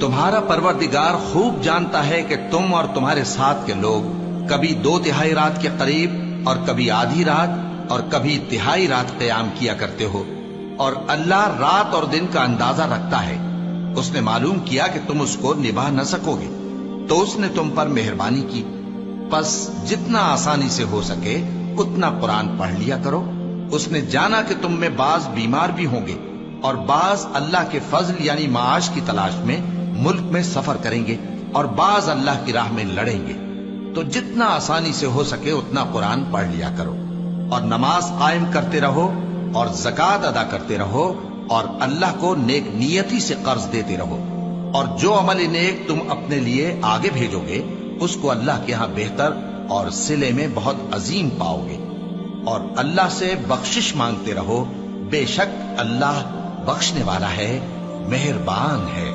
تمہارا پروردگار خوب جانتا ہے کہ تم اور تمہارے ساتھ کے لوگ کبھی 2/3 رات کے قریب اور کبھی آدھی رات اور کبھی تہائی رات قیام کیا کرتے ہو، اور اللہ رات اور دن کا اندازہ رکھتا ہے۔ اس نے معلوم کیا کہ تم اس کو نبھا نہ سکو گے تو اس نے تم پر مہربانی کی، پس جتنا آسانی سے ہو سکے اتنا قرآن پڑھ لیا کرو۔ اس نے جانا کہ تم میں بعض بیمار بھی ہوں گے اور بعض اللہ کے فضل یعنی معاش کی تلاش میں ملک میں سفر کریں گے اور بعض اللہ کی راہ میں لڑیں گے، تو جتنا آسانی سے ہو سکے اتنا قرآن پڑھ لیا کرو، اور نماز قائم کرتے رہو اور زکوٰۃ ادا کرتے رہو اور اللہ کو نیک نیتی سے قرض دیتے رہو، اور جو عمل نیک تم اپنے لیے آگے بھیجو گے اس کو اللہ کے ہاں بہتر اور صلے میں بہت عظیم پاؤ گے، اور اللہ سے بخشش مانگتے رہو، بے شک اللہ بخشنے والا ہے، مہربان ہے۔